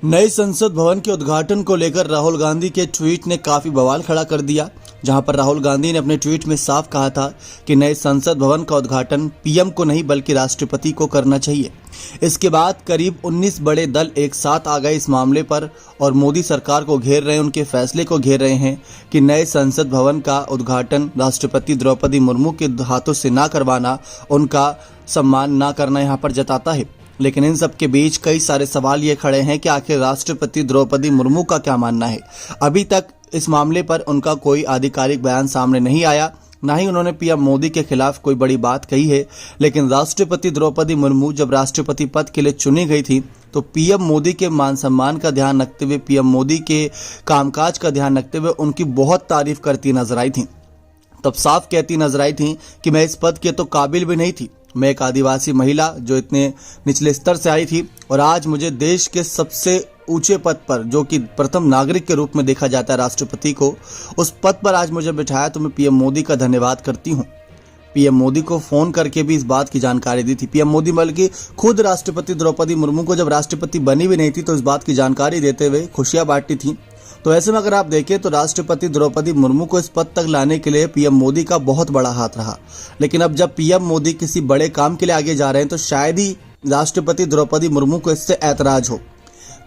नए संसद भवन के उद्घाटन को लेकर राहुल गांधी के ट्वीट ने काफी बवाल खड़ा कर दिया, जहां पर राहुल गांधी ने अपने ट्वीट में साफ कहा था कि नए संसद भवन का उद्घाटन पीएम को नहीं बल्कि राष्ट्रपति को करना चाहिए। इसके बाद करीब 19 बड़े दल एक साथ आ गए इस मामले पर और मोदी सरकार को घेर रहे हैं, उनके फैसले को घेर रहे हैं कि नए संसद भवन का उद्घाटन राष्ट्रपति द्रौपदी मुर्मू के हाथों से ना करवाना उनका सम्मान ना करना यहाँ पर जताता है। लेकिन इन सब के बीच कई सारे सवाल ये खड़े हैं कि आखिर राष्ट्रपति द्रौपदी मुर्मू का क्या मानना है। अभी तक इस मामले पर उनका कोई आधिकारिक बयान सामने नहीं आया, ना ही उन्होंने पीएम मोदी के खिलाफ कोई बड़ी बात कही है। लेकिन राष्ट्रपति द्रौपदी मुर्मू जब राष्ट्रपति पद के लिए चुनी गई थी तो पीएम मोदी के मान सम्मान का ध्यान रखते हुए, पीएम मोदी के कामकाज का ध्यान रखते हुए उनकी बहुत तारीफ करती नजर आई थी। तब साफ कहती नजर आई थी कि मैं इस पद के तो काबिल भी नहीं थी, मैं एक आदिवासी महिला जो इतने निचले स्तर से आई थी और आज मुझे देश के सबसे ऊंचे पद पर, जो कि प्रथम नागरिक के रूप में देखा जाता है राष्ट्रपति को, उस पद पर आज मुझे बिठाया तो मैं पीएम मोदी का धन्यवाद करती हूं। पीएम मोदी को फोन करके भी इस बात की जानकारी दी थी। पीएम मोदी बल्कि खुद राष्ट्रपति द्रौपदी मुर्मू को जब राष्ट्रपति बनी भी नहीं थी तो इस बात की जानकारी देते हुए खुशियां बांटी थी। तो ऐसे में अगर आप देखें तो राष्ट्रपति द्रौपदी मुर्मू को इस पद तक लाने के लिए पीएम मोदी का बहुत बड़ा हाथ रहा। लेकिन अब जब पीएम मोदी किसी बड़े काम के लिए आगे जा रहे हैं तो शायद ही राष्ट्रपति द्रौपदी मुर्मू को इससे ऐतराज हो,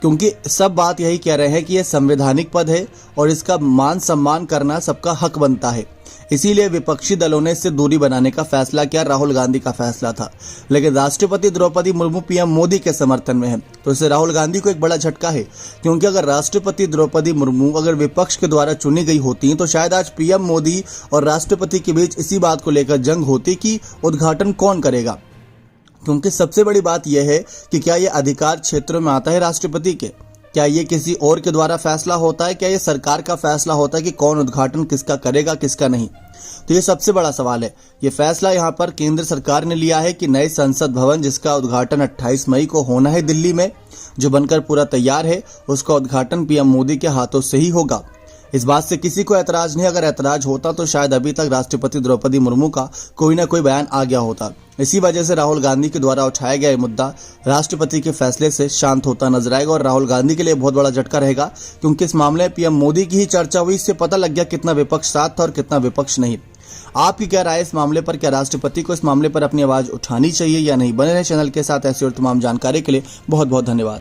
क्योंकि सब बात यही कह रहे हैं कि यह संवैधानिक पद है और इसका मान सम्मान करना सबका हक बनता है। इसीलिए विपक्षी दलों ने इससे दूरी बनाने का फैसला किया। राहुल गांधी का फैसला था, लेकिन राष्ट्रपति द्रौपदी मुर्मू पीएम मोदी के समर्थन में है, तो इससे राहुल गांधी को एक बड़ा झटका है। क्योंकि अगर राष्ट्रपति द्रौपदी मुर्मू अगर विपक्ष के द्वारा चुनी गई होती तो शायद आज पीएम मोदी और राष्ट्रपति के बीच इसी बात को लेकर जंग होती कि उद्घाटन कौन करेगा। क्योंकि सबसे बड़ी बात यह है कि क्या यह अधिकार क्षेत्रों में आता है राष्ट्रपति के, क्या ये किसी और के द्वारा फैसला होता है, क्या ये सरकार का फैसला होता है कि कौन उद्घाटन किसका करेगा किसका नहीं। तो ये सबसे बड़ा सवाल है। ये फैसला यहाँ पर केंद्र सरकार ने लिया है कि नए संसद भवन जिसका उद्घाटन 28 मई को होना है दिल्ली में, जो बनकर पूरा तैयार है, उसका उद्घाटन पीएम मोदी के हाथों से ही होगा। इस बात से किसी को ऐतराज नहीं। अगर ऐतराज होता तो शायद अभी तक राष्ट्रपति द्रौपदी मुर्मू का कोई ना कोई बयान आ गया होता। इसी वजह से राहुल गांधी के द्वारा उठाया गया मुद्दा राष्ट्रपति के फैसले से शांत होता नजर आएगा और राहुल गांधी के लिए बहुत बड़ा झटका रहेगा, क्योंकि इस मामले में पीएम मोदी की ही चर्चा हुई। इससे पता लग गया कितना विपक्ष साथ था और कितना विपक्ष नहीं। आपकी क्या राय इस मामले पर? क्या राष्ट्रपति को इस मामले पर अपनी आवाज उठानी चाहिए या नहीं? बने रहे चैनल के साथ ऐसी और तमाम जानकारी के लिए बहुत बहुत धन्यवाद।